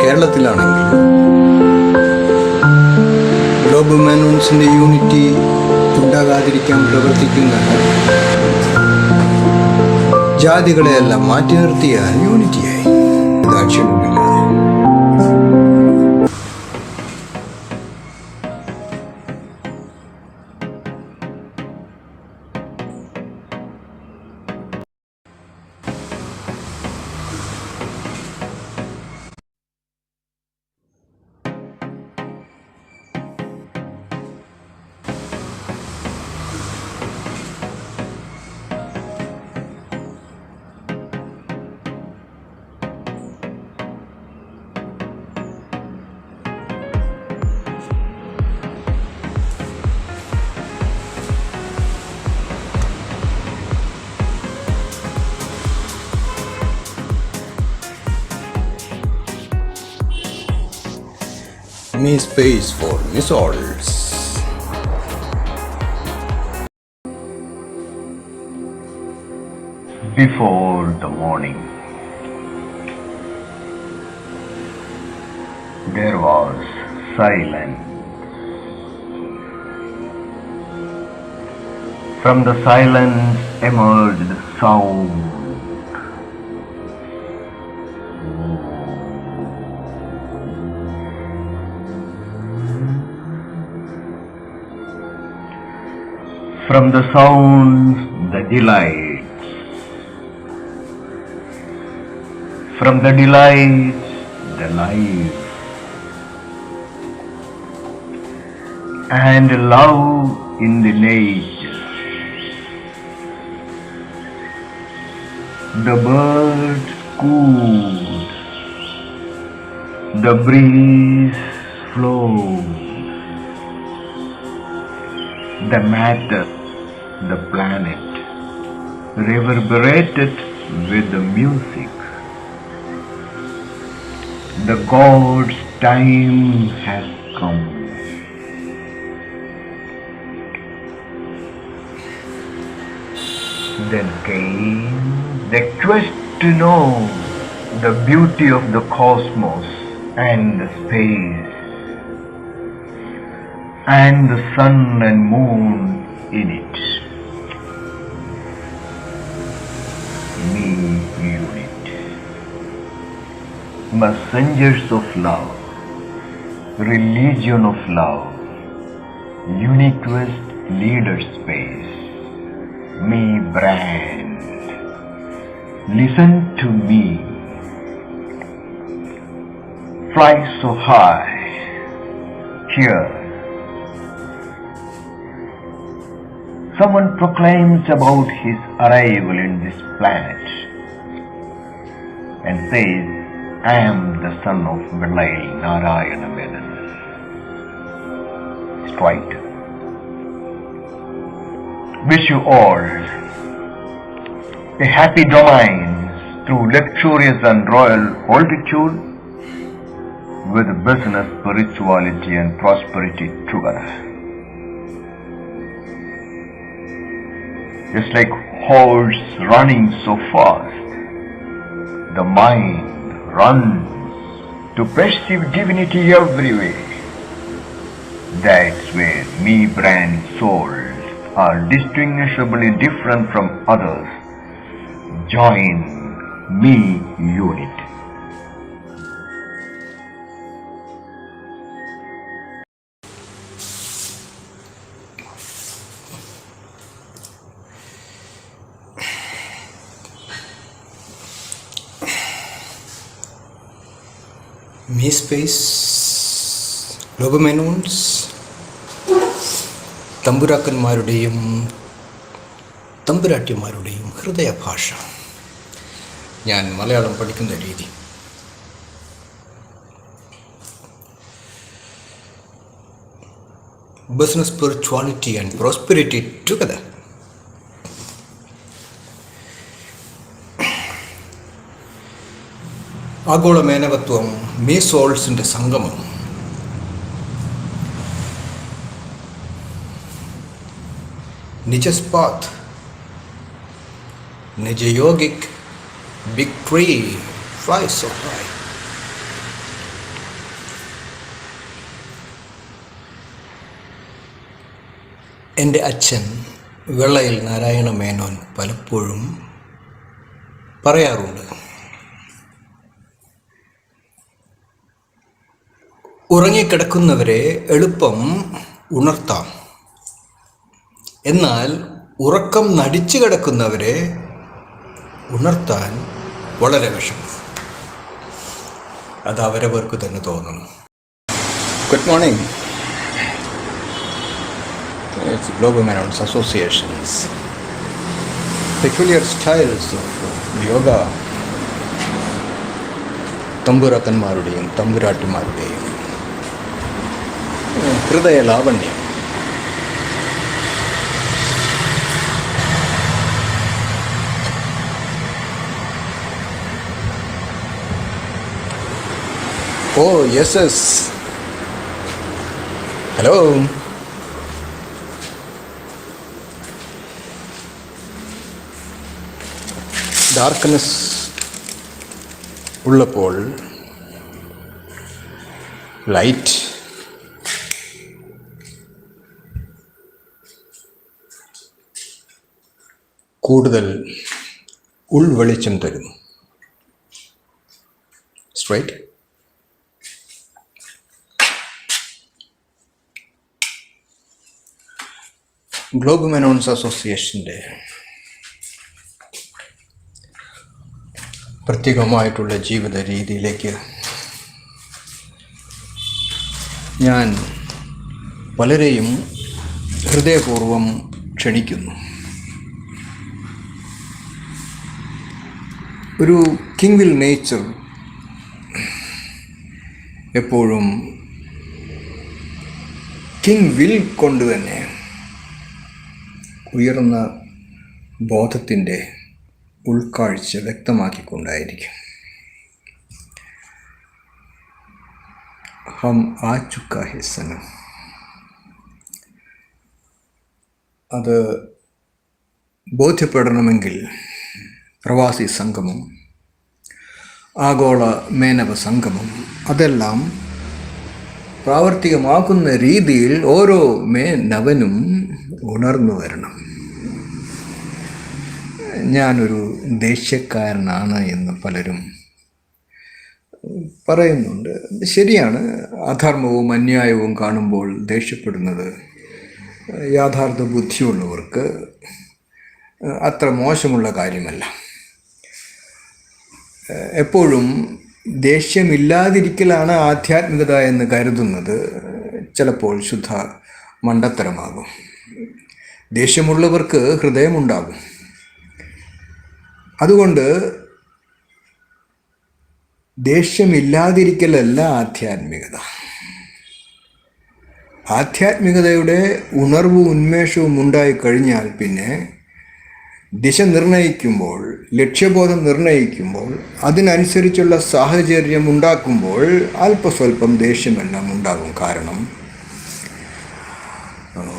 കേരളത്തിലാണെങ്കിൽ global മാനൂൺസിൻ്റെ unity ഉണ്ടാകാതിരിക്കാൻ പ്രവർത്തിക്കുന്ന ജാതികളെയെല്ലാം മാറ്റി നിർത്തിയാൽ യൂണിറ്റിയായി. ദാക്ഷിണ്യമില്ലാതെ. Me space for missiles. Before the morning, there was silence. From the silence emerged sound. From the sounds, the delights. From the delights, the life. And love in the nature. The birds cooed. The breeze flowed. The matter, the planet, reverberated with the music. The God's time has come. Then came the quest to know the beauty of the cosmos and the space, and the sun and moon in it. Me unit. Messengers of love, religion of love, unique West leader space. Me brand. Listen to me. Fly so high. Here. Someone proclaims about his arrival in this planet and says, I am the son of Vilayil Narayana Menon. Straight. Wish you all a happy domains through luxurious and royal altitude with business, spirituality and prosperity together. Just like horse running so fast, the mind runs to perceive divinity everywhere. That's where me brand souls are distinguishably different from others. Join me unit. Me space, global മാനൂൺസ്, തമ്പുരാക്കന്മാരുടെയും തമ്പുരാട്ടിമാരുടെയും ഹൃദയഭാഷ. ഞാൻ മലയാളം പഠിക്കുന്ന രീതി. Business, spirituality and prosperity together. ആഗോള മേനകത്വം, me സോൾസിൻ്റെ സംഗമം. നിജസ്പാത്ത്, നിജയോഗിക്, big tree, fly so high. എൻ്റെ അച്ഛൻ വെള്ളയിൽ നാരായണ മേനോൻ പലപ്പോഴും പറയാറുണ്ട്, ഉറങ്ങിക്കിടക്കുന്നവരെ എളുപ്പം ഉണർത്താം, എന്നാൽ ഉറക്കം നടിച്ചു കിടക്കുന്നവരെ ഉണർത്താൻ വളരെ വിഷമം. അത് അവരവർക്ക് തന്നെ തോന്നണം. Good morning. It's Global Menons Association's peculiar styles of yoga, തമ്പുരാക്കന്മാരുടെയും തമ്പുരാട്ടിമാരുടെയും ഹൃദയ ലാവണ്യം. Oh, yes, yes. Hello. Darkness ഉള്ളപ്പോൾ ലൈറ്റ് കൂടുതൽ ഉൾവെളിച്ചം തരുന്നു. സ്ട്രൈറ്റ്. ഗ്ലോബൽ മെനോൺസ് അസോസിയേഷൻ്റെ പ്രത്യേകമായിട്ടുള്ള ജീവിത രീതിയിലേക്ക് ഞാൻ പലരെയും ഹൃദയപൂർവ്വം ക്ഷണിക്കുന്നു. ഒരു കിങ് വിൽ നേച്ചർ എപ്പോഴും കിങ് വിൽ കൊണ്ട് തന്നെ ഉയർന്ന ബോധത്തിൻ്റെ ഉൾക്കാഴ്ച വ്യക്തമാക്കിക്കൊണ്ടായിരിക്കും. ഹം ആ ചുക്കാ ഹെ സനം. അത് ബോധ്യപ്പെടണമെങ്കിൽ പ്രവാസി സംഗമം, ആഗോള മേനവ സംഗമം, അതെല്ലാം പ്രാവർത്തികമാക്കുന്ന രീതിയിൽ ഓരോ മേനവനും ഉണർന്നു വരണം. ഞാനൊരു ദേഷ്യക്കാരനാണ് എന്ന് പലരും പറയുന്നുണ്ട്. ശരിയാണ്. അധർമ്മവും അന്യായവും കാണുമ്പോൾ ദേഷ്യപ്പെടുന്നത് യാഥാർത്ഥ ബുദ്ധിയുള്ളവർക്ക് അത്ര മോശമുള്ള കാര്യമല്ല. എപ്പോഴും ദേഷ്യമില്ലാതിരിക്കലാണ് ആധ്യാത്മികത എന്ന് കരുതുന്നത് ചിലപ്പോൾ ശുദ്ധ മണ്ടത്തരമാകും. ദേഷ്യമുള്ളവർക്ക് ഹൃദയമുണ്ടാകും. അതുകൊണ്ട് ദേഷ്യമില്ലാതിരിക്കലല്ല ആധ്യാത്മികത. ആധ്യാത്മികതയുടെ ഉണർവും ഉന്മേഷവും ഉണ്ടായിക്കഴിഞ്ഞാൽ പിന്നെ ദിശ നിർണയിക്കുമ്പോൾ, ലക്ഷ്യബോധം നിർണയിക്കുമ്പോൾ, അതിനനുസരിച്ചുള്ള സാഹചര്യം ഉണ്ടാക്കുമ്പോൾ അല്പസ്വല്പം ദേഷ്യമെല്ലാം ഉണ്ടാകും. കാരണം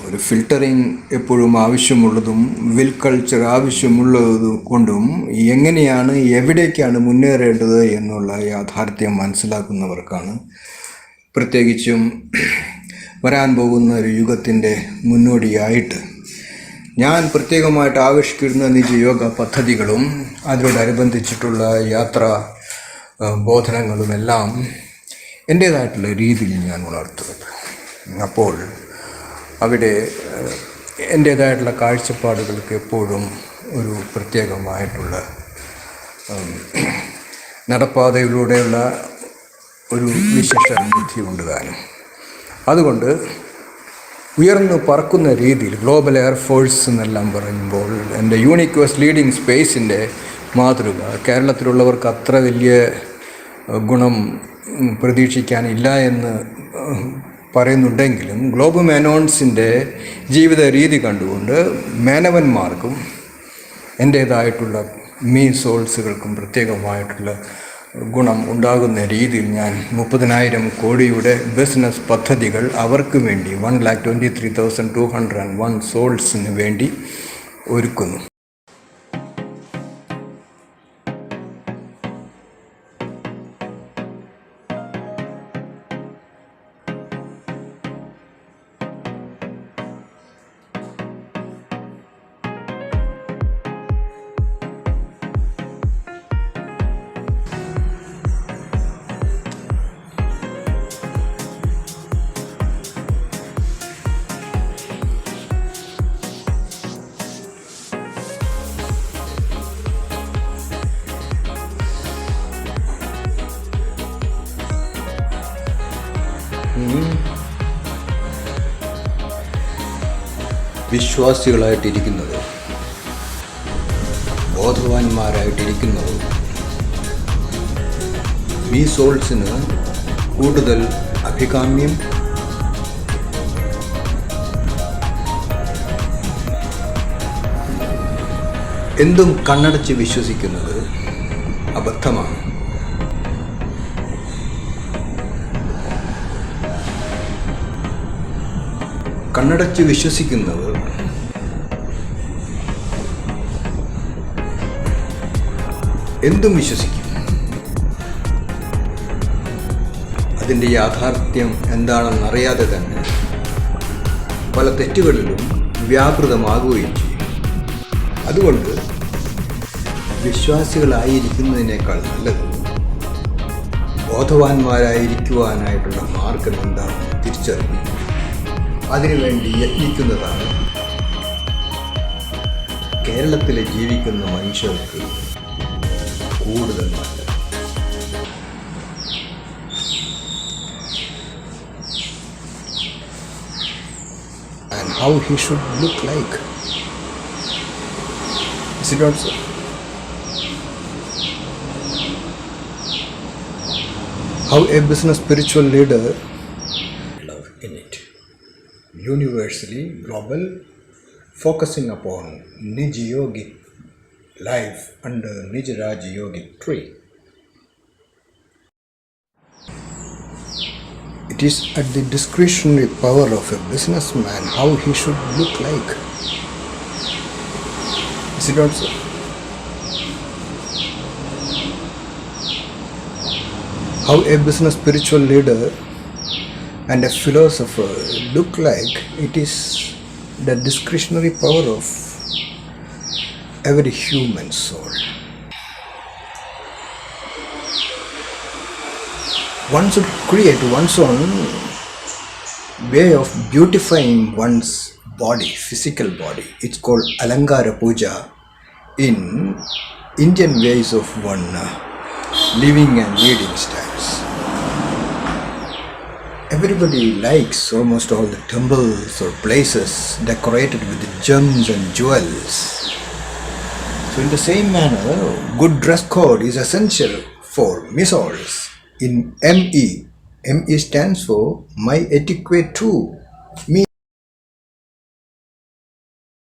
ഒരു ഫിൽട്ടറിങ് എപ്പോഴും ആവശ്യമുള്ളതും വിൽ കൾച്ചർ ആവശ്യമുള്ളതും കൊണ്ടും എങ്ങനെയാണ് എവിടേക്കാണ് മുന്നേറേണ്ടത് എന്നുള്ള യാഥാർത്ഥ്യം മനസ്സിലാക്കുന്നവർക്കാണ്, പ്രത്യേകിച്ചും വരാൻ പോകുന്ന ഒരു യുഗത്തിൻ്റെ മുന്നോടിയായിട്ട് ഞാൻ പ്രത്യേകമായിട്ട് ആവിഷ്കരിക്കുന്ന നിജയോഗ പദ്ധതികളും അതിനോടനുബന്ധിച്ചിട്ടുള്ള യാത്രാ ബോധനങ്ങളുമെല്ലാം എൻ്റേതായിട്ടുള്ള രീതിയിൽ ഞാൻ ഉണർത്തുന്നത്. അപ്പോൾ അവിടെ എൻ്റേതായിട്ടുള്ള കാഴ്ചപ്പാടുകൾക്ക് എപ്പോഴും ഒരു പ്രത്യേകമായിട്ടുള്ള നടപ്പാതയിലൂടെയുള്ള ഒരു വിശേഷ ബുദ്ധി ഉണ്ട് താനും. അതുകൊണ്ട് ഉയർന്നു പറക്കുന്ന രീതിയിൽ ഗ്ലോബൽ എയർഫോഴ്സ് എന്നെല്ലാം പറയുമ്പോൾ എൻ്റെ യൂണിക്വേഴ്സ് ലീഡിങ് സ്പേസിൻ്റെ മാതൃക കേരളത്തിലുള്ളവർക്ക് അത്ര വലിയ ഗുണം പ്രതീക്ഷിക്കാനില്ല എന്ന് പറയുന്നുണ്ടെങ്കിലും ഗ്ലോബൽ മെനോൺസിൻ്റെ ജീവിത രീതി കണ്ടുകൊണ്ട് മേനവന്മാർക്കും എൻ്റേതായിട്ടുള്ള മീ സോൾസുകൾക്കും പ്രത്യേകമായിട്ടുള്ള ഗുണം ഉണ്ടാകുന്ന രീതിയിൽ ഞാൻ 30,000 കോടിയുടെ ബിസിനസ് പദ്ധതികൾ അവർക്ക് വേണ്ടി 1,23,201 സോൾസിന് വേണ്ടി ഒരുക്കുന്നു. വിശ്വാസികളായിട്ടിരിക്കുന്നത്, ബോധവാന്മാരായിട്ടിരിക്കുന്നത് മീ സോൾസിന് കൂടുതൽ അഭികാമ്യം. എന്തും കണ്ണടച്ച് വിശ്വസിക്കുന്നത് അബദ്ധമാണ്. കണ്ണടച്ച് വിശ്വസിക്കുന്നവർ എന്തും വിശ്വസിക്കും. അതിൻ്റെ യാഥാർത്ഥ്യം എന്താണെന്നറിയാതെ തന്നെ പല തെറ്റുകളിലും വ്യാപൃതമാകുകയും ചെയ്യും. അതുകൊണ്ട് വിശ്വാസികളായിരിക്കുന്നതിനേക്കാൾ നല്ലത് ബോധവാന്മാരായിരിക്കുവാനായിട്ടുള്ള മാർഗം എന്താണെന്ന് തിരിച്ചറിഞ്ഞു അതിനുവേണ്ടി യത്നിക്കുന്നതാണ് കേരളത്തിലെ ജീവിക്കുന്ന മനുഷ്യർക്ക് കൂടുതൽ നല്ലത്. And how he should look like. Is it not so? How a business spiritual leader love in it. Universally global, focusing upon Nij Yogic life under Nij Raj Yogic tree. It is at the discretionary power of a businessman how he should look like. Is it not so? How a business spiritual leader and a philosopher look like, it is the discretionary power of every human soul. One should create one's own way of beautifying one's body, physical body. It's called Alankara Puja in Indian ways of one living and leading styles. Everybody likes almost all the temples or places decorated with gems and jewels. So in the same manner, good dress code is essential for me souls. In ME stands for My Etiquette Too. Me